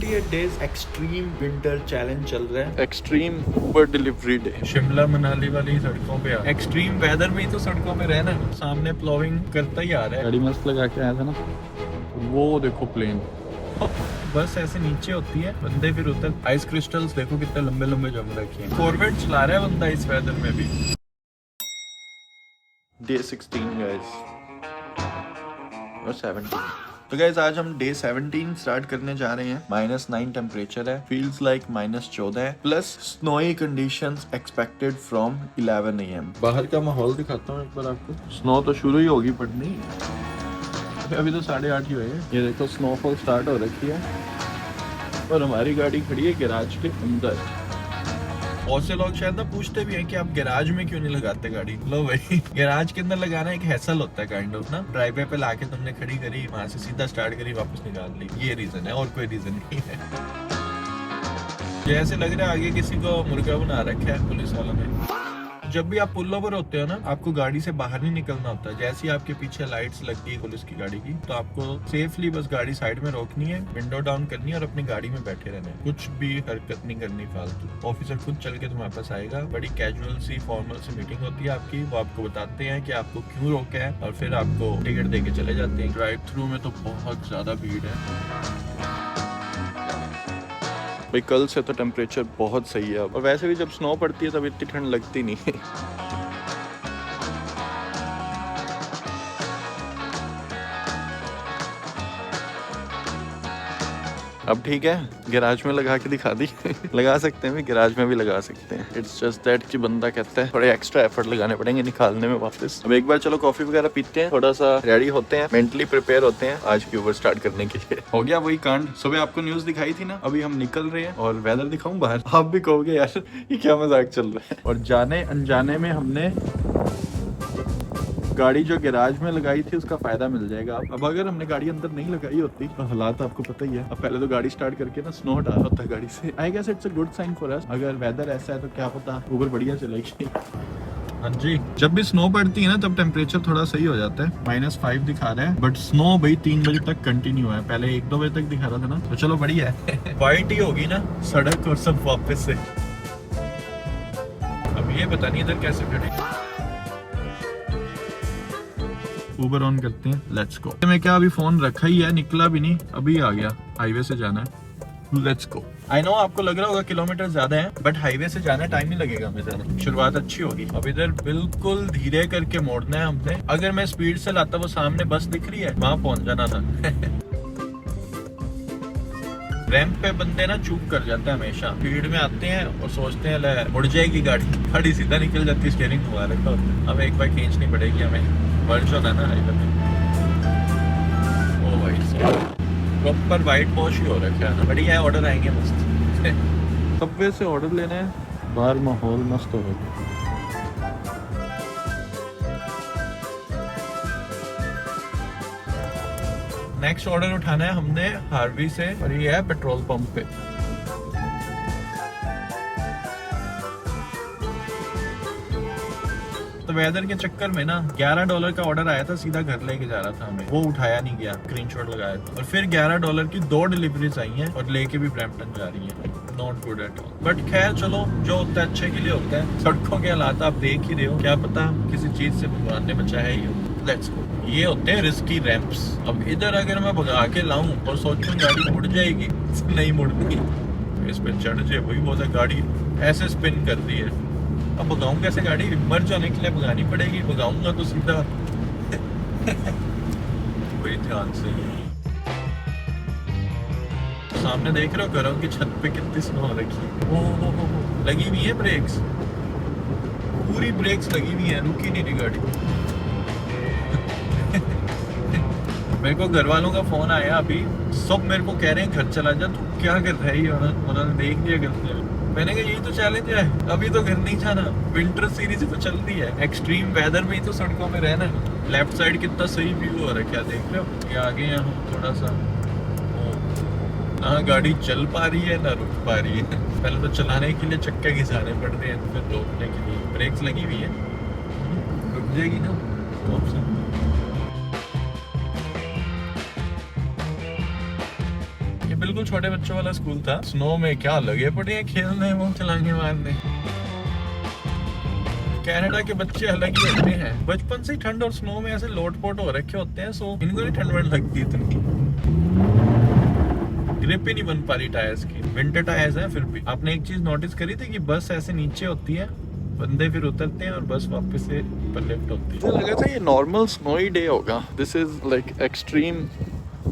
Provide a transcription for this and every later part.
28 days extreme winter challenge चल रहा है। Extreme Uber delivery day. Shimla Manali वाली सड़कों पे एक्सट्रीम वेदर में ही तो सड़कों में रहना। सामने प्लोविंग करता ही आ रहा है। गाड़ी मस्त लगा के आया था ना। वो देखो प्लेन। बस ऐसे नीचे होती है, बंदे फिर उतर। आइस क्रिस्टल्स देखो कितने लंबे लंबे जम रखे हैं। फॉरवर्ड चला रहा है बंदा इस वेदर में भी। डे 16 गाइस और 17। तो गाइस आज हम डे 17 स्टार्ट करने जा रहे हैं। -9 टेम्परेचर है, फील्स लाइक -14 है, plus snowy conditions expected from 11 AM। बाहर का माहौल दिखाता हूँ एक बार आपको। स्नो तो शुरू ही होगी पड़नी। अभी तो 8:30 ही हुए हैं। ये देखो स्नोफॉल स्टार्ट हो रखी है और हमारी गाड़ी खड़ी है गैराज के अंदर। बहुत से लोग शायद ना पूछते भी हैं कि आप गैराज में क्यों नहीं लगाते गाड़ी। लो भाई, गैराज के अंदर लगाना एक हैसल होता है काइंड ऑफ ना। ड्राइववे पे लाके तुमने खड़ी करी, वहां से सीधा स्टार्ट करी, वापस निकाल ली। ये रीजन है और कोई रीजन नहीं है। जैसे लग रहा है आगे किसी को मुर्गा बना रखा है पुलिस वालों ने। जब भी आप पुल ओवर होते हो ना, आपको गाड़ी से बाहर नहीं निकलना होता। जैसे ही आपके पीछे लाइट्स लगती है पुलिस की गाड़ी की, तो आपको सेफली बस गाड़ी साइड में रोकनी है, विंडो डाउन करनी है और अपनी गाड़ी में बैठे रहना है। कुछ भी हरकत नहीं करनी फालतू। ऑफिसर खुद चल के तुम्हारे पास आएगा। बड़ी कैजुअल सी फॉर्मल सी मीटिंग होती है आपकी। वो आपको बताते हैं कि आपको क्यों रोका है और फिर आपको टिकट दे के चले जाते हैं। ड्राइव थ्रू में तो बहुत ज्यादा भीड़ है भाई। कल से तो टेम्परेचर बहुत सही है और वैसे भी जब स्नो पड़ती है तब इतनी ठंड लगती नहीं है। अब ठीक है, गैराज में लगा के दिखा दी। लगा सकते हैं भी, गैराज में भी लगा सकते हैं। इट्स जस्ट दैट कि बंदा कहता है थोड़े एक्स्ट्रा एफर्ट लगाने पड़ेंगे निकालने में वापस। अब एक बार चलो कॉफी वगैरह पीते हैं, थोड़ा सा रेडी होते हैं, मेंटली प्रिपेयर होते हैं आज की ऊबर स्टार्ट करने के लिए। हो गया वही कांड। सुबह आपको न्यूज दिखाई थी ना, अभी हम निकल रहे हैं और वेदर दिखाऊं बाहर। आप भी कहोगे यार ये क्या मजाक चल रहा है। और जाने अनजाने में हमने गाड़ी जो गैराज में लगाई थी उसका फायदा मिल जाएगा। अब अगर हमने गाड़ी अंदर नहीं लगाई होती तो हालात आपको पता ही है। अब पहले तो गाड़ी स्टार्ट करके ना स्नो हटा होता है गाड़ी से। I guess it's a good sign for us. अगर वेदर ऐसा है तो क्या पता ऊबर बढ़िया चलेगी। हाँ जी, जब भी स्नो पड़ती है ना तब टेम्परेचर थोड़ा सही हो जाता है। -5 दिखा रहा है, बट स्नो भाई 3 बजे तक कंटिन्यू है। पहले 1-2 बजे तक दिखा रहा था ना, तो चलो बढ़िया है। वाइट ही होगी ना सड़क और सब वापस से। अब ये पता नहीं इधर कैसे खड़े। ऊबर ऑन करते हैं, लेट्स गो। मैं क्या अभी फोन रखा ही है, निकला भी नहीं, अभी आ गया। हाईवे से जाना है, लेट्स गो। आई नो आपको लग रहा होगा किलोमीटर ज्यादा है, बट हाईवे से जाना टाइम नहीं लगेगा हमें ज्यादा। शुरुआत अच्छी होगी। अब इधर बिल्कुल धीरे करके मोड़ना है हमने। अगर मैं स्पीड से लाता, वो सामने बस दिख रही है, वहां पहुंच जाना था। रैंप पे बंदे ना चूक कर जाते हैं हमेशा। स्पीड में आते हैं और सोचते हैं ले मुड़ जाएगी गाड़ी, गाड़ी सीधा निकल जाती है, स्टीयरिंग घुमा रखा होता है। अब एक बार खींचनी पड़ेगी हमें। वर्ष होता है ना हाईवे में। ओ भाई प्रॉपर वाइट वॉश ही हो रखा है ना। बढ़िया है, ऑर्डर आएंगे मस्त। सबवे से ऑर्डर लेना है, बाहर माहौल मस्त होगा। नेक्स्ट ऑर्डर उठाना है हमने हार्वी से और ये है पेट्रोल पंप पे। तो वेदर के चक्कर में ना $11 का ऑर्डर आया था, सीधा घर लेके जा रहा था हमें, वो उठाया नहीं गया, स्क्रीनशॉट लगाया था। और फिर $11 की 2 डिलीवरीज आई हैं और लेके भी ब्रैम्पटन जा रही हैं। Not good at all, but खैर चलो, जो होता है अच्छे के लिए होता है। सड़कों के हालात आप देख ही रहे हो, क्या पता किसी चीज से भगवान ने बचाया ही हो। Let's go. ये होते हैं रिस्की रैंप्स। अब इधर अगर मैं भगा के लाऊं और सोचूं गाड़ी मुड़ जाएगी, नहीं मुड़ती। इस पे चढ़ जाए वही बहुत है, गाड़ी ऐसे स्पिन कर रही है। अब भगाऊं कैसे गाड़ी? मर जाने के लिए भगानी पड़ेगी। भगाऊंगा तो सीधा वही ध्यान से। सामने देख रहे हो घरों की छत पे कितनी स्नो रखी है। ओ लगी हुई है ब्रेक्स, पूरी ब्रेक्स लगी हुई है, रुकी नहीं रही गाड़ी। मेरे को घर वालों का फोन आया अभी, सब मेरे को कह रहे हैं घर चला जा। तू क्या कर रहा है? उन्होंने देख लिया करते। मैंने कहा यही तो चैलेंज है, अभी तो घर नहीं जाना। विंटर सीरीज तो चल रही है, एक्सट्रीम वेदर में ही तो सड़कों में रहना है। लेफ्ट साइड कितना सही व्यू हो रहा है, क्या देख रहे हो? ये आगे यहाँ थोड़ा सा ना गाड़ी चल पा रही है ना रुक पा रही है। पहले तो चलाने के लिए चक्के घिसाने पड़ रहे हैं, फिर रोकने के लिए ब्रेक्स लगी हुई है। रुक जाएगी ना ऑप्शन। बिल्कुल छोटे बच्चों वाला स्कूल था। स्नो में क्या लगे पड़े हैं खेलने, वो चलाने मारने। कनाडा के बच्चे अलग ही होते हैं, बचपन से ही ठंड और स्नो में ऐसे लोटपोट हो रखे होते हैं, सो इनको नहीं ठंड वंड लगती इतनी। ग्रिप ही नहीं बन पा रही टायर्स की। विंटर टायर्स हैं फिर भी। आपने एक चीज नोटिस करी थी कि बस ऐसे नीचे होती है, बंदे फिर उतरते हैं और बस वापस से ऊपर लिफ्ट होती है। मुझे लगा था ये नॉर्मल स्नोई डे होगा, this is like extreme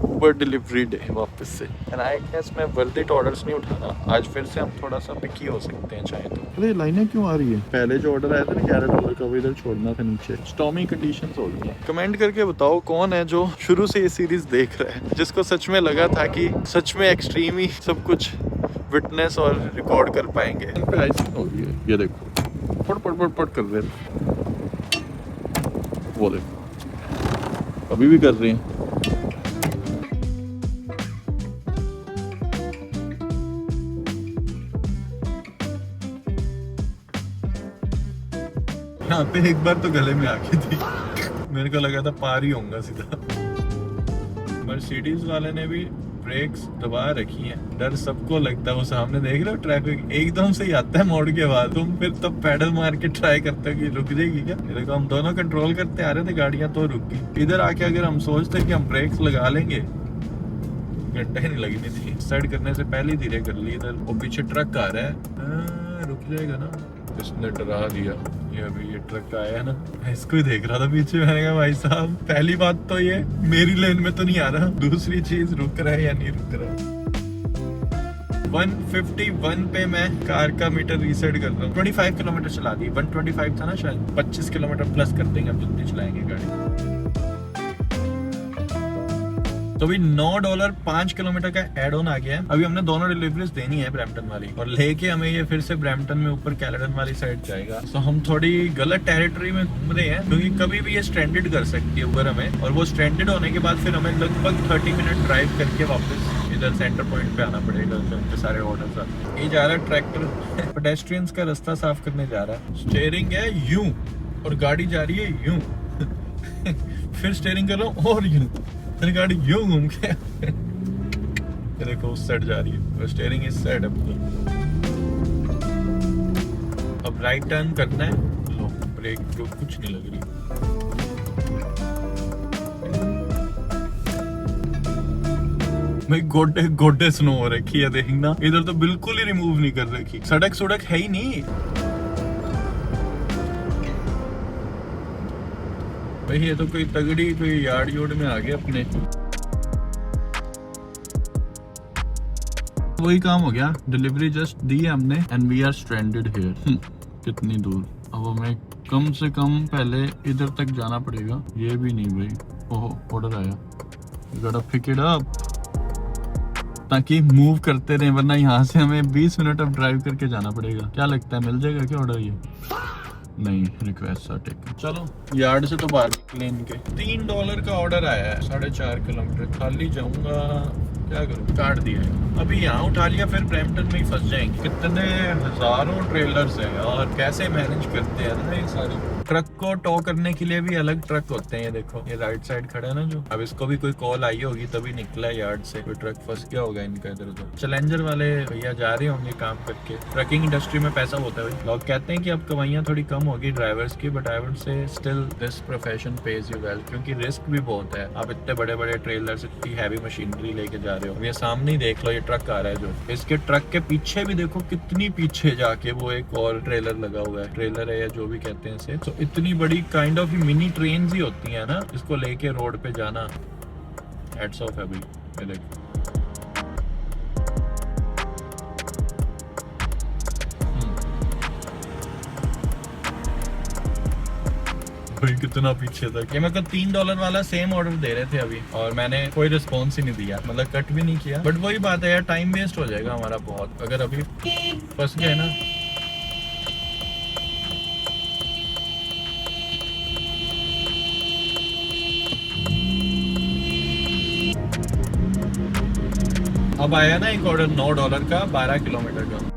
Uber delivery day वापस से। एंड आई गेस मैं वर्थ इट ऑर्डर्स नहीं उठाना आज, फिर से हम थोड़ा सा पिकी हो सकते हैं चाहे तो। अरे लाइनें क्यों आ रही है? पहले जो ऑर्डर आया था ना $11 का, वो इधर छोड़ना था नीचे। स्टॉर्मी कंडीशंस हो गई हैं। कमेंट करके बताओ कौन है जो शुरू से ये सीरीज देख रहा है, जिसको सच में लगा था कि सच में एक्सट्रीम ही सब कुछ विटनेस और रिकॉर्ड कर पाएंगे। इन पे आइसिंग हो गई है, ये देखो पट पट पट पट कर रहे हैं, वो देखो अभी भी कर रही हैं। यहाँ पे एक बार तो गले में आके थी, मेरे को लगा था पार ही होऊंगा सीधा। मर्सिडीज वाले ने भी ब्रेक्स दबा रखी हैं। डर सबको लगता है, वो सामने देख रहे हो ट्रैफिक एकदम से ही आता है मोड़ के बाद, तुम फिर तब पैडल मार के ट्राई करते हो कि रुक जाएगी क्या। देखो हम दोनों कंट्रोल करते आ रहे थे गाड़ियां, तो रुक गई। इधर आके अगर हम सोचते कि हम ब्रेक्स लगा लेंगे, घंटा ही नहीं लगनी थी। साइड करने से पहले ही धीरे कर ली। इधर वो पीछे ट्रक आ रहा है, रुक जाएगा ना, इसने डरा दिया। ये अभी ये ट्रक आया है ना, इसको ही देख रहा था पीछे। मैंने कहा भाई साहब पहली बात तो ये मेरी लेन में तो नहीं आ रहा, दूसरी चीज रुक रहा है या नहीं रुक रहा है। 151 पे मैं कार का मीटर रीसेट कर रहा हूँ। 25 किलोमीटर चला दी, 125 था ना शायद, 25 किलोमीटर प्लस कर देंगे अब जितनी चलाएंगे गाड़ी। तो अभी $9 5 किलोमीटर का एड ऑन आ गया है। अभी हमने दोनों डिलीवरीज देनी है ब्रैम्पटन वाली, और लेके हमें ये फिर से ब्रैम्पटन में ऊपर कैलेडन वाली साइड जाएगा। तो हम थोड़ी गलत टेरिटरी में घूम रहे हैं, क्योंकि कभी भी ये स्ट्रैंडेड कर सकती है ऊबर हमें, और वो स्ट्रैंडेड होने के बाद फिर हमें लगभग 30 मिनट ड्राइव करके वापस इधर सेंटर पॉइंट पे आना पड़ेगा, जब सारे ऑर्डर्स आते हैं। ये जा रहा है ट्रैक्टर पेडेस्ट्रियंस का रास्ता साफ करने जा रहा है। स्टीयरिंग है यूं और गाड़ी जा रही है यूं फिर स्टीयरिंग कर रहा हूँ और यूं, फिर गाड़ी यूं घूम के ये देखो उस साइड जा रही है, स्टीयरिंग इस साइड है। अब राइट टर्न करना है, लो ब्रेक जो कुछ नहीं लग रही। भाई गोडे गोडे स्नो हो रखी है, देखना इधर तो बिल्कुल ही रिमूव नहीं कर रखी, सड़क सड़क है ही नहीं। भाई ये तो कोई तगड़ी कोई यार्ड यूर्ड में आ गए अपने। वही काम हो गया, डिलीवरी जस्ट दी है हमने and we are stranded here. कितनी दूर, अब हमें कम से कम पहले इधर तक जाना पड़ेगा। ये भी नहीं भाई, ओहो ऑर्डर आया, got to pick it up, ताकि मूव करते रहे, वरना यहाँ से हमें 20 मिनट अब ड्राइव करके जाना पड़ेगा। क्या लगता है मिल जाएगा क्या ऑर्डर? ये नहीं, रिक्वेस्ट टेक। चलो यार्ड से तो बाहर निकले इनके। $3 का ऑर्डर आया है, 4.5 किलोमीटर। खाली जाऊंगा, क्या करूं, काट दिया है। अभी यहाँ उठा लिया, फिर ब्रैम्पटन में ही फंस जाएंगे। कितने हजारों ट्रेलर्स हैं और कैसे मैनेज करते हैं ना ये सारे। ट्रक को टो करने के लिए भी अलग ट्रक होते हैं। ये देखो, ये राइट साइड खड़ा है ना जो, अब इसको भी कोई कॉल आई होगी तभी निकला है यार्ड से। कोई ट्रक फंस गया होगा इनका इधर उधर। चैलेंजर वाले भैया जा रहे होंगे काम करके। ट्रकिंग इंडस्ट्री में पैसा होता है। लोग कहते हैं कि अब कमाइयाँ थोड़ी कम होगी ड्राइवर्स की, but I would say still this profession page you well, क्योंकि रिस्क भी बहुत है। आप इतने बड़े बड़े ट्रेलर, इतनी हैवी मशीनरी लेके जा रहे हो। ये सामने ही देख लो, ये ट्रक आ रहा है जो, इसके ट्रक के पीछे भी देखो कितनी पीछे जाके वो एक और ट्रेलर लगा हुआ है। ट्रेलर है या जो भी कहते हैं इसे। तो इतनी बड़ी काइंड ऑफ मिनी ट्रेन ही होती है ना, इसको लेके रोड पे जाना। हेड्स ऑफ है भाई, ये देखो। भाई कितना पीछे तक। ये मेरे को $3 वाला सेम ऑर्डर दे रहे थे अभी, और मैंने कोई रिस्पॉन्स ही नहीं दिया, मतलब कट भी नहीं किया। बट वही बात है यार, टाइम वेस्ट हो जाएगा हमारा बहुत अगर अभी फंस गए ना। अब आया ना एक ऑर्डर $9 का, 12 किलोमीटर का।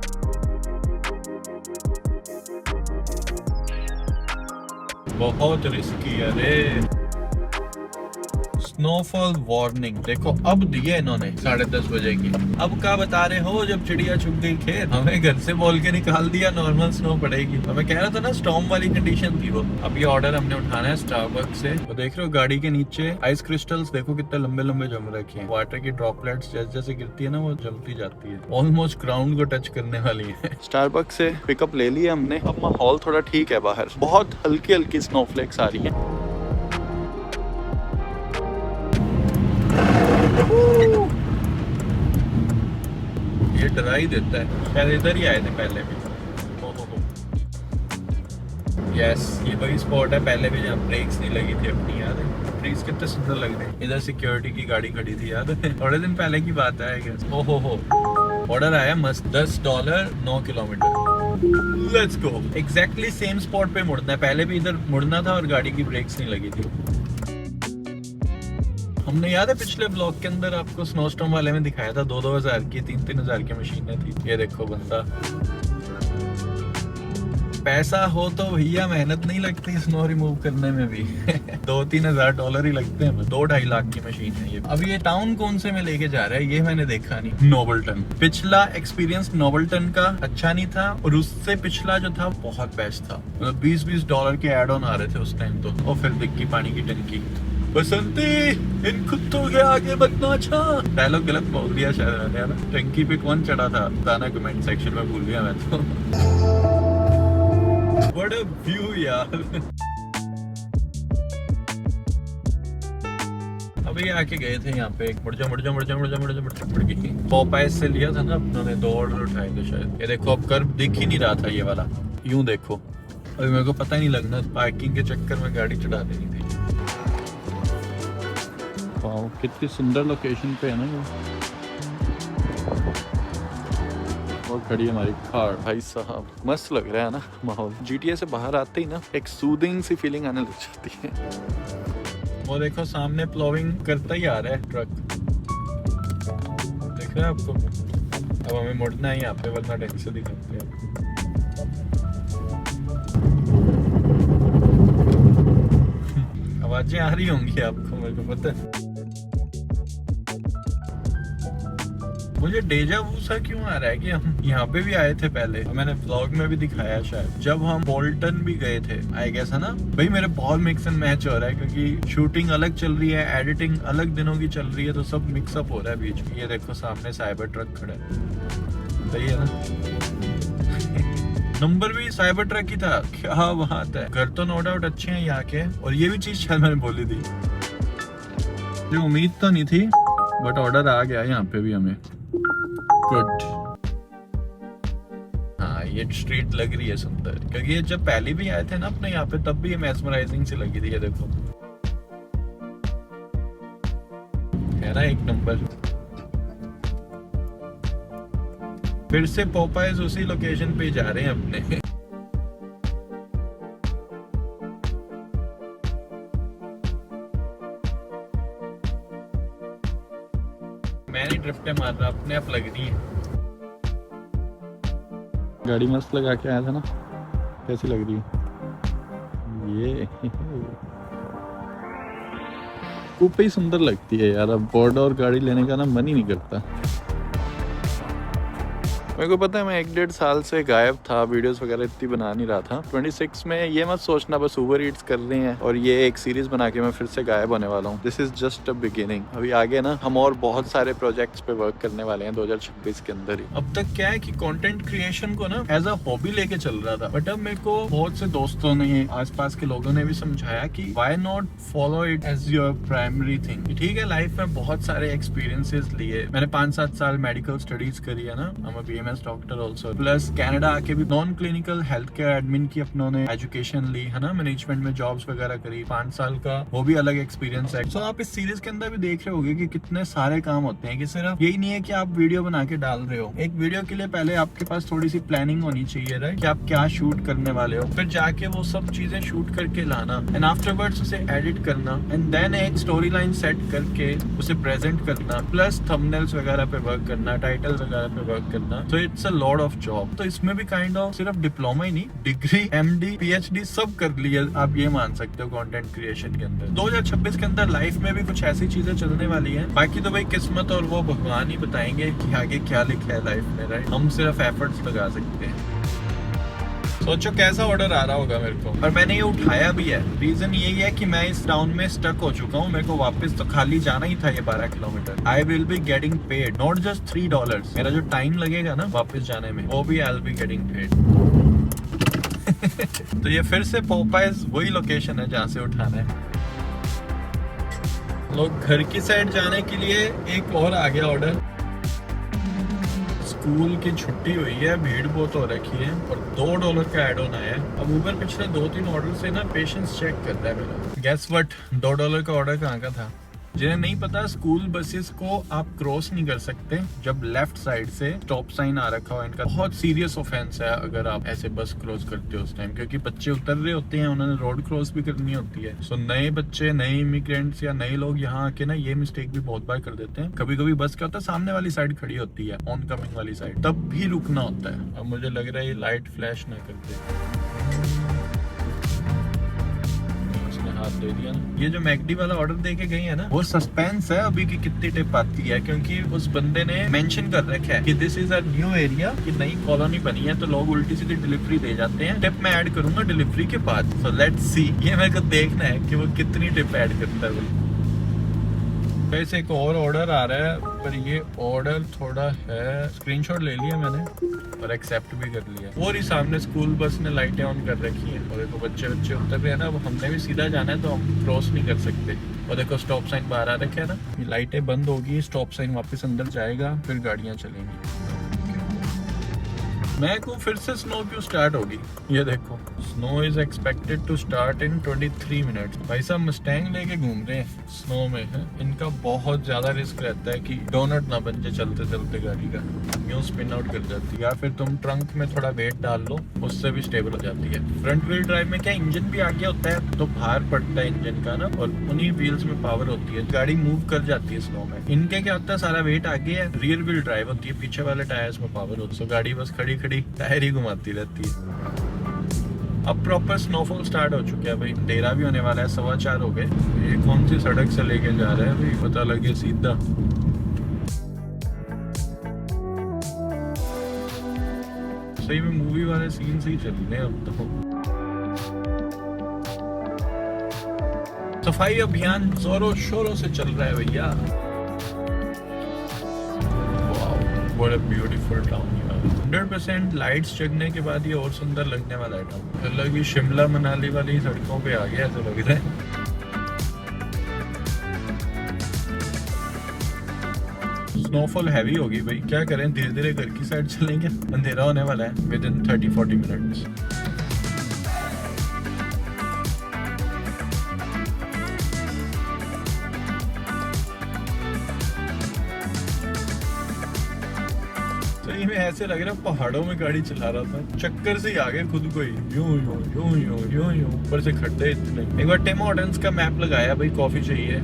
बहुत रिस्की है रे। स्नोफॉल वार्निंग देखो अब दिए इन्होंने 10:30 बजे की। अब क्या बता रहे हो, जब चिड़िया छुप गई खेत, हमें घर से बोल के निकाल दिया नॉर्मल स्नो पड़ेगी। हमें कह रहा था ना स्टॉर्म वाली कंडीशन थी वो। अब ये ऑर्डर हमने उठाना है स्टारबक्स से। तो देख रहे हो गाड़ी के नीचे आइस क्रिस्टल्स देखो कितने लंबे लंबे जम रखे हैं। वाटर की ड्रॉपलेट्स जैसे जैसे गिरती है ना वो जमती जाती है, ऑलमोस्ट ग्राउंड को टच करने वाली है। स्टारबक्स से पिकअप ले लिया हमने। अब माहौल थोड़ा ठीक है, बाहर बहुत हल्की हल्की स्नोफ्लेक्स आ रही है। ये डरा ही देता है। शायद इधर ही आए थे पहले भी। यस, ये वही स्पॉट है पहले भी जहाँ ब्रेक्स नहीं लगी थी अपनी, याद है? ट्रीज कितने सुंदर लग रहे हैं। इधर सिक्योरिटी की गाड़ी खड़ी थी, याद है? थोड़े दिन पहले की बात है। ओहो ऑर्डर आया मस्त, $10 9 kilometre. Let's go. Exactly same spot पे मुड़ना है। पहले भी इधर मुड़ना था और गाड़ी की ब्रेक्स नहीं लगी थी। हमने याद है पिछले ब्लॉग के अंदर आपको स्नोस्टॉर्म वाले में दिखाया था 2-2 हज़ार की 3-3 हज़ार की मशीनें थी। ये देखो बंदा, पैसा हो तो भैया मेहनत नहीं लगती स्नो रिमूव करने में भी। $2-3 हज़ार ही लगते हैं। 2-2.5 लाख की मशीन है ये। अब ये टाउन कौन से में लेके जा रहा है ये मैंने देखा नहीं। नोबल्टन। पिछला एक्सपीरियंस नोबल्टन का अच्छा नहीं था और उससे पिछला जो था बहुत बेस्ट था। मतलब $20 के एड ऑन आ रहे थे उस टाइम तो। और फिर दिक्की पानी की टंकी। बसंती इन कुत्तों के आगे बदना छा। डायलॉग गलत बोल दिया शायद मैंने, है ना? टंकी पे कौन चढ़ा था बताना कमेंट सेक्शन में, भूल गया मैं तो। What a view यार। अभी आके गए थे यहाँ पे। मुड़ गई। पॉपाइज से लिया था ना अपनों, 2 ऑर्डर उठाए थे शायद। ये देखो अब कर्व दिख ही नहीं रहा था ये वाला। यूं देखो, अभी मेरे को पता ही नहीं लगना, पार्किंग के चक्कर में गाड़ी चढ़ा देनी थी। वाह कितनी सुंदर लोकेशन पे है ना ये। और खड़ी हमारी कार। भाई साहब मस्त लग रहा है ना माहौल। GTA से बाहर आते ही ना एक सूदिंग सी फीलिंग आने लग जाती है। वो देखो सामने प्लोविंग करता ही आ रहा है ट्रक, देख रहे हैं आपको? अब हमें मुड़ना है यहाँ पे वरना ढंग से दिखाते हैं। आवाजें आ रही होंगी आपको, मेरे को पता है। मुझे डेजा वू सा क्यों आ रहा है कि हम यहाँ पे भी आए थे पहले। मैंने व्लॉग में भी दिखाया शायद, जब हम बोल्टन भी गए थे आई गेस, है ना भाई? मेरे बहुत मिक्स एंड मैच हो रहा है क्योंकि शूटिंग अलग चल रही है, एडिटिंग अलग दिनों की चल रही है, तो सब मिक्सअप हो रहा है बीच में। ये देखो सामने साइबर ट्रक खड़ा है, सही है ना? नंबर भी साइबर ट्रक ही था। क्या बात है। घर तो नो डाउट अच्छे हैं यहाँ के। और ये भी चीज शायद मैंने बोली थी, जो उम्मीद तो नहीं थी बट ऑर्डर आ गया यहाँ पे भी हमें। गुड। हाँ ये स्ट्रीट लग रही है सुंदर, क्योंकि ये जब पहले भी आए थे ना अपने यहाँ पे तब भी ये मेस्मराइजिंग सी लगी थी। ये देखो है ना एक नंबर। फिर से पोपाइज उसी लोकेशन पे जा रहे हैं अपने। मैं नहीं ड्रिफ्ट मार रहा, अपने आप लग रही है। गाड़ी मस्त लगा के आया था ना, कैसी लग रही है ये? कूपे ही सुंदर लगती है यार। अब बोर्ड और गाड़ी लेने का ना मन ही नहीं करता। मेरे को पता है मैं 1-1.5 साल से गायब था, वीडियोस वगैरह इतनी बना नहीं रहा था। 26 में ये मत सोचना बस उबर ईट्स कर रहे हैं और ये एक सीरीज बना के मैं फिर से गायब होने वाला हूँ। This is just a beginning. अभी आगे ना हम और बहुत सारे प्रोजेक्ट्स पे वर्क करने वाले हैं 2026 के अंदर ही। अब तक क्या है कि कंटेंट क्रिएशन को ना एज अ हॉबी लेके चल रहा था, बट अब मेरे को बहुत से दोस्तों ने, आसपास के लोगों ने भी समझाया कि why not follow it as your primary thing. ठीक है, लाइफ में बहुत सारे एक्सपीरियंसेस लिए। मैंने 5-7 साल मेडिकल स्टडीज करी है ना, डॉक्टर ऑल्सो, प्लस कनाडा आके भी non clinical health care admin की अपनों ने एजुकेशन ली है ना, मैनेजमेंट में जॉब्स वगैरह करी 5 साल का, वो भी अलग एक्सपीरियंस है। सो आप इस सीरीज के अंदर भी देख रहे होंगे कि कितने सारे काम होते हैं, कि सिर्फ यही नहीं है कि आप वीडियो बना के डाल रहे हो। एक वीडियो के लिए पहले आपके पास थोड़ी सी प्लानिंग होनी चाहिए राइट, कि आप क्या शूट करने वाले हो, फिर जाके वो सब चीजें शूट करके लाना एंड आफ्टरवर्ड्स उसे एडिट करना एंड देन एक स्टोरी लाइन सेट करके उसे प्रेजेंट करना, प्लस थंबनेल्स वगैरह पे वर्क करना, टाइटल वगैरह पे वर्क करना। तो तो it's a lot of job. तो इसमें भी काइंड ऑफ सिर्फ डिप्लोमा ही नहीं, डिग्री, एमडी, पीएचडी सब कर लिया आप ये मान सकते हो कंटेंट क्रिएशन के अंदर। 2026 के अंदर लाइफ में भी कुछ ऐसी चीजें चलने वाली हैं, बाकी तो भाई किस्मत और वो भगवान ही बताएंगे कि आगे क्या लिखा है लाइफ में, राइट। हम सिर्फ एफर्ट्स लगा सकते हैं। सोचो कैसा ऑर्डर आ रहा होगा मेरे को, और मैंने ये उठाया भी है। रीजन यही है कि मैं इस टाउन में स्टक हो चुका हूँ, मेरे को वापस तो खाली जाना ही था ये 12 kilometre. I will be getting paid, not just $3। मेरा जो टाइम लगेगा ना वापस जाने में, वो भी I will be getting paid. तो ये फिर से पोपाइज वही लोकेशन है जहाँ से उठाना है। लोग घर की साइड जाने के लिए एक और आ गया ऑर्डर। स्कूल की छुट्टी हुई है, भीड़ बहुत हो रखी है और $2 का एड ऑन आया है। अब ऊबर पिछले 2-3 ऑर्डर से ना पेशेंस चेक करता है मेरा। गेस व्हाट, $2 का ऑर्डर कहाँ का था? जिन्हें नहीं पता, स्कूल बसेस को आप क्रॉस नहीं कर सकते जब लेफ्ट साइड से स्टॉप साइन आ रखा हो। इनका बहुत सीरियस ऑफेंस है अगर आप ऐसे बस क्रॉस करते हो उस टाइम, क्योंकि बच्चे उतर रहे होते हैं, उन्होंने रोड क्रॉस भी करनी होती है। सो नए बच्चे, नए इमिग्रेंट्स या नए लोग यहाँ आके ना ये मिस्टेक भी बहुत बार कर देते हैं। कभी कभी बस क्या होता है, सामने वाली साइड खड़ी होती है, ऑन कमिंग वाली साइड, तब भी रुकना होता है। अब मुझे लग रहा है ये लाइट फ्लैश ना करते। हाथ दे दिया ना। ये जो मैकडी वाला ऑर्डर दे के गई है ना, वो सस्पेंस है अभी की कितनी टिप आती है, क्योंकि उस बंदे ने मेंशन कर रखा है कि this is a new area, कि नई कॉलोनी बनी है, तो लोग उल्टी सीधी डिलीवरी दे जाते हैं। टिप मैं ऐड करूंगा डिलीवरी के बाद। सो लेट्स सी, ये मेरे को देखना है कि वो कितनी टिप ऐड करता है। वैसे एक और ऑर्डर आ रहा है, पर ये ऑर्डर थोड़ा है, स्क्रीनशॉट ले लिया मैंने और एक्सेप्ट भी कर लिया। और ही सामने स्कूल बस ने लाइटें ऑन कर रखी हैं और देखो बच्चे उतर रहे हैं ना। अब हमने भी सीधा जाना है तो हम क्रॉस नहीं कर सकते। और देखो स्टॉप साइन बाहर आ रखा है ना, ये लाइटें बंद होगी, स्टॉप साइन वापस अंदर जाएगा, फिर गाड़ियां चलेंगी। मैं कहूँ फिर से स्नो क्यों स्टार्ट होगी? ये देखो, snow is expected to start in 23 minutes. भाई साहब मस्टैंग लेके घूम रहे हैं स्नो में है। इनका बहुत ज्यादा रिस्क रहता है कि डोनट ना बन जाए चलते चलते गाड़ी का, यूं स्पिन आउट कर जाती है। या फिर तुम ट्रंक में थोड़ा वेट डाल लो, उससे भी स्टेबल हो जाती है। फ्रंट व्हील ड्राइव में क्या इंजन भी आगे होता है, तो भार पड़ता है इंजन का ना, और उन्हीं व्हील्स में पावर होती है, गाड़ी मूव कर जाती है स्नो में। इनके क्या होता है, सारा वेट आगे है, रियर व्हील ड्राइव होती है, पीछे वाले टायर्स में पावर होती है, तो गाड़ी बस खड़ी टायर ही घुमाती रहती है। अब प्रॉपर स्नोफॉल स्टार्ट हो चुका है भाई, अंधेरा भी होने वाला है, 4:15 हो गए। ये कौन सी सड़क से लेके जा रहा है भाई, पता लगे सीधा। सही में मूवी वाले सीन से ही चल रहे हैं अब तो। सफाई अभियान जोरों शोरों से चल रहा है भैया। What a beautiful town यार। 100% लाइट्स जगने के बाद ये और सुंदर लगने वाला है टाउन। अलग ही शिमला मनाली वाली सड़कों पे आ गया ऐसा लग रहा है। स्नोफॉल हैवी होगी भाई, क्या करें, धीरे धीरे घर की साइड चलेंगे, अंधेरा होने वाला है विद इन 30-40 मिनट्स। में ऐसे लग रहा है पहाड़ों में गाड़ी चला रहा था, चक्कर से ही आ गए खुद को ही, यूं यूं यूं यूं यूं यूं, ऊपर से खड्डे इतने। एक बार टिम हॉर्टन्स का मैप लगाया भाई, कॉफी चाहिए।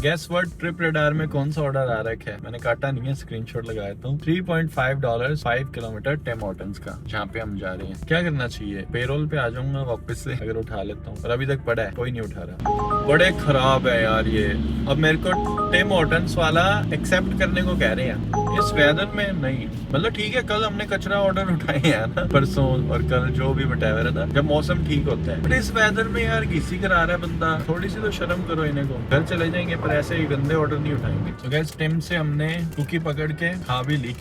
गेस व्हाट, ट्रिप रडार में कौन सा ऑर्डर आ रखा है? मैंने काटा नहीं है, स्क्रीनशॉट लगाया था। $3.5 5 किलोमीटर टिम हॉर्टन्स का, जहाँ पे हम जा रहे हैं। क्या करना चाहिए? पेरोल पे आ जाऊंगा वापस से अगर उठा लेता हूँ, पर अभी तक पड़ा है, कोई नहीं उठा रहा। बड़े खराब है यार ये। अब मेरे को टिम हॉर्टन्स वाला एक्सेप्ट करने को कह रहे हैं इस वेदर में। नहीं मतलब ठीक है, कल हमने कचरा ऑर्डर उठाए हैं ना, परसों और कल जो भी बटाया था, जब मौसम ठीक होता है। बट इस वेदर में यार घिसी करा रहा है बंदा, थोड़ी सी तो शर्म करो इन्हें को। घर चले जाएंगे पर ऐसे ही गंदे ऑर्डर नहीं उठाएंगे। तो गाइस टिम से हमने कुकी पकड़ के खा भी ली,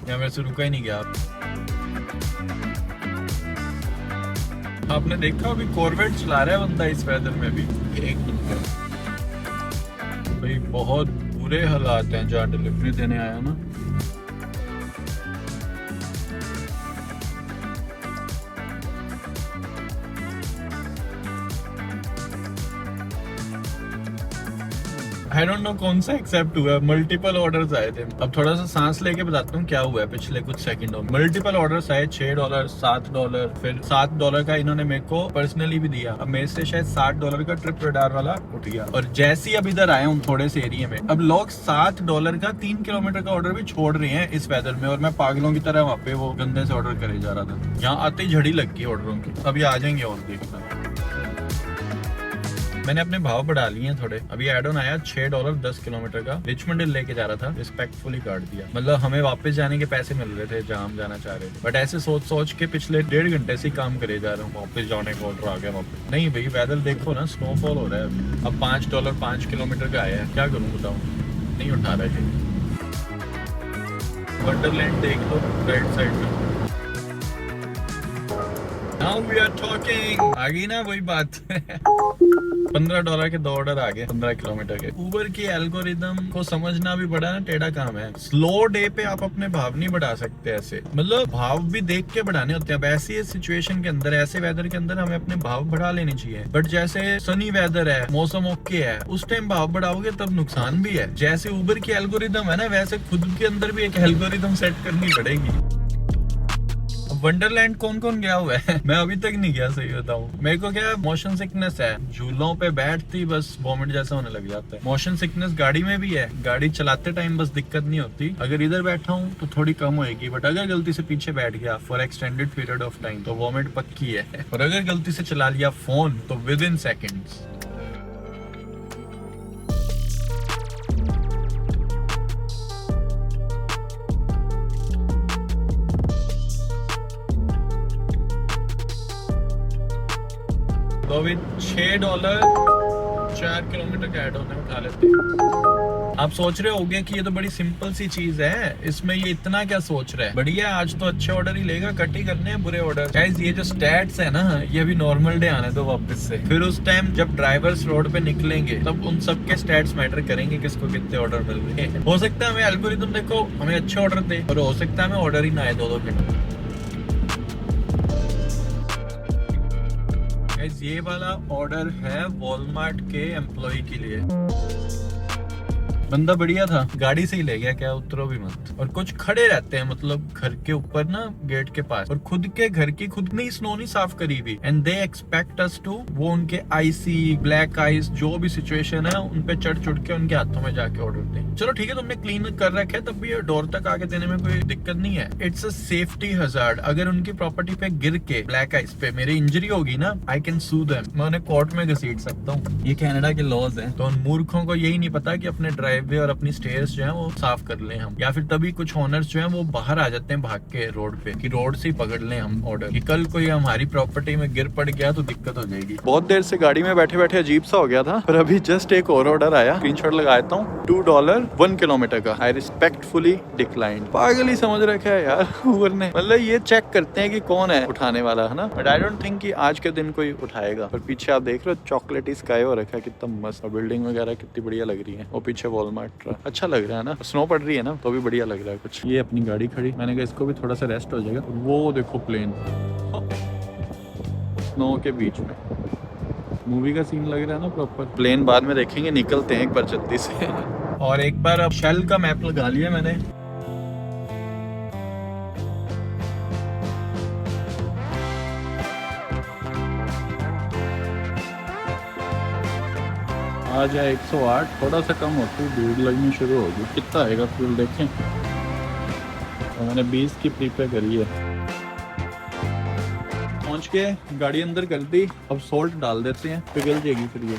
या वैसे रुका ही नहीं गया। आपने देखा अभी कॉर्वेट चला रहा है बंदा इस वेदर में भी। एक मिनट भाई, बहुत बुरे हालात हैं जहाँ डिलीवरी देने आया ना। आई डोंट नो कौन सा एक्सेप्ट हुआ, मल्टीपल ऑर्डर्स आए थे। अब थोड़ा सा सांस लेके बताता हूँ क्या हुआ है पिछले कुछ सेकंडों में। मल्टीपल ऑर्डर्स आए, $6, $7, फिर $7 का इन्होंने मेरे को पर्सनली भी दिया। अब मेरे से शायद $60 का ट्रिप रडार वाला उठ गया। और जैसे ही अब इधर आया हूँ थोड़े से एरिया में, अब लोग $7 का 3 किलोमीटर का ऑर्डर भी छोड़ रहे हैं इस वेदर में, और मैं पागलों की तरह वहाँ पे वो गंदे से ऑर्डर करे जा रहा था। यहाँ आते ही झड़ी लग गई ऑर्डरों की। अभी आ जाएंगे और देखना। मैंने अपने भाव बढ़ा लिए हैं थोड़े। अभी एड ऑन आया $6 10 किलोमीटर का। रिचमंड लेके जा रहा था, रिस्पेक्टफुली काट दिया। मतलब हमें वापस जाने के पैसे मिल रहे थे जहाँ हम जाना चाह रहे थे, बट ऐसे सोच सोच के पिछले 1.5 घंटे से काम करे जा रहा हूँ। वापस जाने का ऑर्डर आ गया वापस। नहीं भाई वेदर देखो ना, स्नोफॉल हो रहा है। अब $5 5 किलोमीटर का आया है, क्या करूँ बताओ, नहीं उठा रहे। वंडरलैंड देख लो राइट साइड में। Now we are talking। आ गई ना वही बात। $15 के 2 ऑर्डर आ गए 15 किलोमीटर के। उबर की एल्गोरिदम को समझना भी बड़ा ना टेढ़ा काम है। स्लो डे पे आप अपने भाव नहीं बढ़ा सकते ऐसे, मतलब भाव भी देख के बढ़ाने होते हैं। अब ऐसी सिचुएशन के अंदर, ऐसे वेदर के अंदर हमें अपने भाव बढ़ा लेने चाहिए। बट जैसे सनी वेदर है, मौसम ओके है, उस टाइम भाव बढ़ाओगे तब नुकसान भी है। जैसे उबर की एल्गोरिदम है ना, वैसे खुद के अंदर भी एक एल्गोरिदम सेट करनी पड़ेगी। वंडरलैंड कौन कौन गया हुआ है? मैं अभी तक नहीं गया, सही बताऊं। मेरे को क्या मोशन सिकनेस है, झूलों पे बैठती बस वॉमिट जैसा होने लग जाता है। मोशन सिकनेस गाड़ी में भी है, गाड़ी चलाते टाइम बस दिक्कत नहीं होती। अगर इधर बैठा हूँ तो थोड़ी कम होएगी, बट अगर गलती से पीछे बैठ गया for extended period of time तो वॉमिट पक्की है। और अगर गलती से चला लिया फोन तो विद इन सेकेंड्स। तो अभी $6 4 किलोमीटर का एड होने उठा लेते हैं। आप सोच रहे होंगे कि ये तो बड़ी सिंपल सी चीज है, इसमें ये इतना क्या सोच रहा है। बढ़िया, आज तो अच्छे ऑर्डर ही लेगा, कट ही करने हैं बुरे ऑर्डर। गाइस ये जो स्टैट्स है ना, ये अभी नॉर्मल डे आने दो वापस से। फिर उस टाइम जब ड्राइवर्स रोड पे निकलेंगे तब उन सबके स्टैट्स मैटर करेंगे, किसको कितने ऑर्डर मिल रहे हैं। हो सकता है हमें एल्गोरिथम देखो हमें अच्छे ऑर्डर दे, और हो सकता है हमें ऑर्डर ही ना आए 2-2 घंटे। ये वाला ऑर्डर है वॉलमार्ट के एम्प्लॉय के लिए। बंदा बढ़िया था, गाड़ी से ही ले गया, क्या उतरो भी मत। और कुछ खड़े रहते हैं मतलब घर के ऊपर ना, गेट के पास, और खुद के घर की खुद ने स्नो नहीं साफ करी हुई। And they expect us to, वो उनके आईसी ब्लैक आइस जो भी सिचुएशन है उन पे चढ़ चुढ़ के उनके हाथों में जाके ऑर्डर दें। चलो ठीक है, तुमने क्लीन कर रखा है, तब भी डोर तक आके देने में कोई दिक्कत नहीं है। It's a safety hazard. अगर उनकी प्रॉपर्टी पे गिर के ब्लैक आइस पे मेरी इंजरी होगी ना, आई कैन सू देम, मैं उन्हें कोर्ट में घसीट सकता हूँ। ये कनाडा के लॉज हैं। तो उन मूर्खों को यही नहीं पता कि अपने ड्राइववे और अपनी स्टेयर्स जो है वो साफ कर लें हम, या फिर तभी कुछ ओनर्स जो है वो बाहर आ जाते हैं भाग के रोड पे, कि रोड से ही पकड़ लें हम ऑर्डर, कि कल कोई हमारी प्रॉपर्टी में गिर पड़ गया तो दिक्कत हो जाएगी। बहुत देर से गाड़ी में बैठे बैठे अजीब सा हो गया था, पर अभी जस्ट एक और ऑर्डर आया, स्क्रीनशॉट लगा देता हूँ, $2 1 किलोमीटर का। I respectfully declined. पागल ही समझ रखा है यार उबर ने, मतलब ये चेक करते हैं कि कौन है उठाने वाला, है ना। बट आई डोंट थिंक कि आज के दिन कोई उठाएगा। और पीछे आप देख रहे हो चॉकलेटी स्काई हो रखा है, कितना मस्त, बिल्डिंग वगैरह कितनी बढ़िया लग रही है। वो पीछे वॉलमार्ट अच्छा लग रहा है ना, स्नो पड़ रही है ना तो भी बढ़िया लग रहा है कुछ। ये अपनी गाड़ी खड़ी, मैंने कहा इसको भी थोड़ा सा रेस्ट हो जाएगा। वो देखो प्लेन स्नो के बीच में, मूवी का सीन लग रहा है ना प्रॉपर। प्लेन बाद में देखेंगे, निकलते हैं एक बार जल्दी से। और एक बार अब शेल का मैप लगा लिया मैंने। आ जाए 108, थोड़ा सा कम होती है, भीड़ लगनी शुरू होगी। कितना आएगा फ्यूल देखें, तो मैंने 20 की प्रीपेयर करी है। पहुंच के गाड़ी अंदर कर दी, अब सोल्ट डाल देते हैं, पिघल जाएगी फिर ये।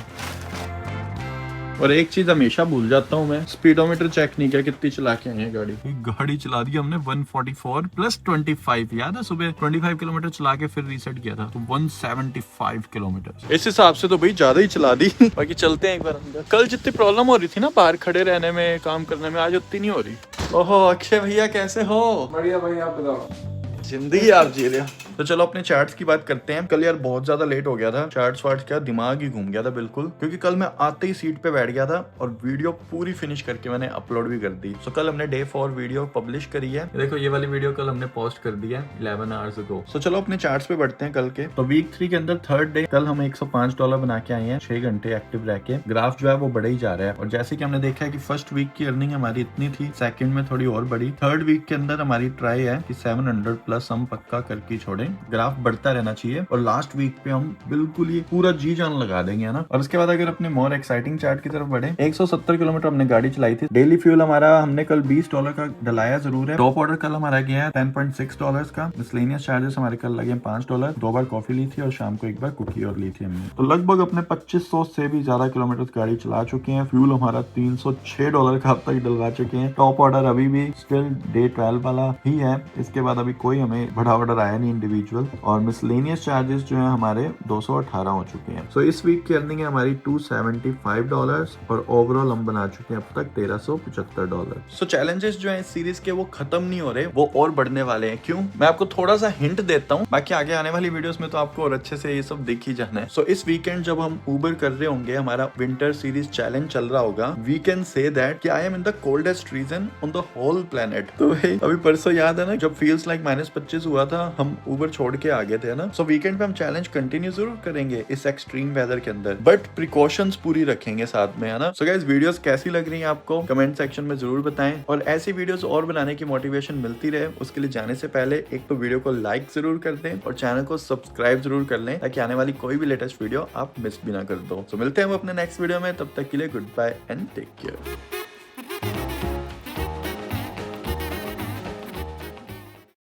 और एक चीज हमेशा भूल जाता हूँ मैं, स्पीडोमीटर चेक नहीं किया कितनी चला के आई है गाड़ी। गाड़ी चला दी हमने 144 प्लस 25, याद है सुबह 25 किलोमीटर चला के फिर रीसेट किया था, तो 175 किलोमीटर। इस हिसाब से तो भाई ज्यादा ही चला दी। बाकी चलते हैं एक बार अंदर। कल जितनी प्रॉब्लम हो रही थी ना बाहर खड़े रहने में, काम करने में, आज उतनी नहीं हो रही। ओहो अक्षय भैया कैसे हो? बढ़िया भाई, आप बताओ। जिंदगी आप जी रहे हो। तो चलो अपने चार्ट्स की बात करते हैं। कल यार बहुत ज्यादा लेट हो गया था, चार्ट्स वार्ट्स क्या दिमाग ही घूम गया था बिल्कुल, क्योंकि कल मैं आते ही सीट पे बैठ गया था और वीडियो पूरी फिनिश करके मैंने अपलोड भी कर दी। सो कल हमने डे 4 वीडियो पब्लिश करी है। देखो ये वाली वीडियो कल हमने पोस्ट कर दी है 11 आवर्स अगो। सो चलो अपने चार्ट्स पे बढ़ते हैं कल के। तो वीक 3 के अंदर थर्ड डे कल हम $105 बना के आए हैं 6 घंटे एक्टिव रह के। ग्राफ जो है वो बढ़े ही जा रहा है और जैसे कि हमने देखा है कि फर्स्ट वीक की अर्निंग हमारी इतनी थी, सेकंड में थोड़ी और बढ़ी, थर्ड वीक के अंदर हमारी ट्राई है कि 700 प्लस हम पक्का करके छोड़ें। ग्राफ बढ़ता रहना चाहिए और लास्ट वीक पे हम बिल्कुल ही पूरा जी जान लगा देंगे, है ना। और उसके बाद अगर अपने मोर एक्साइटिंग चार्ट की तरफ बढ़े, 170 किलोमीटर हमने गाड़ी चलाई थी। डेली फ्यूल हमारा हमने कल $20 का डलाया जरूर है। टॉप ऑर्डर कल हमारा गया है $10.6 का। मिसलेनियस चार्जेस हमारे कल लगे $5। 2 बार कॉफी ली थी और शाम को 1 बार कुकी और ली थी हमने। तो लगभग अपने 2500 से भी ज्यादा किलोमीटर गाड़ी चला चुके हैं। फ्यूल हमारा $306 का अब तक डलवा चुके हैं। टॉप ऑर्डर अभी भी स्टिल डे 12 वाला ही है। इसके बाद अभी कोई हमें बड़ा ऑर्डर आया नहीं इंडिविजुअल। और मिसलेनियस चार्जेस जो है हमारे 218 हो चुके हैं। सो इस वीक की अर्निंग है हमारी $275 और ओवरऑल हम बना चुके हैं अब तक $1375। सो चैलेंजेस जो है इस सीरीज के वो खत्म नहीं हो रहे, वो और बढ़ने वाले हैं। क्यों, मैं आपको थोड़ा सा हिंट देता हूँ, बाकी आगे आने वाली वीडियोस में तो आपको और अच्छे से ये सब दिख ही जाना है। सो इस वीकेंड जब हम उबर कर रहे होंगे, हमारा विंटर सीरीज चैलेंज चल रहा होगा, वी कैन से दैट कि I am in the coldest region on the whole planet. तो भाई अभी परसों याद है ना जब फील्स लाइक -25 हुआ था, हम उबर छोड़ के आ गए थे ना। सो वीकेंड पे हम चैलेंज कंटिन्यू जरूर करेंगे इस एक्सट्रीम वेदर के अंदर, बट प्रिकॉशंस पूरी रखेंगे साथ में, है ना। सो गाइस वीडियोस कैसी लग रही है आपको कमेंट सेक्शन में जरूर बताएं और ऐसी वीडियोस और बनाने की मोटिवेशन मिलती रहे, उसके लिए जाने से पहले एक तो वीडियो को लाइक जरूर कर दें और चैनल को सब्सक्राइब जरूर कर लें ताकि आने वाली कोई भी लेटेस्ट वीडियो आप मिस भी ना कर दो। सो मिलते हैं हम अपने नेक्स्ट वीडियो में, तब तक के लिए goodbye and take care.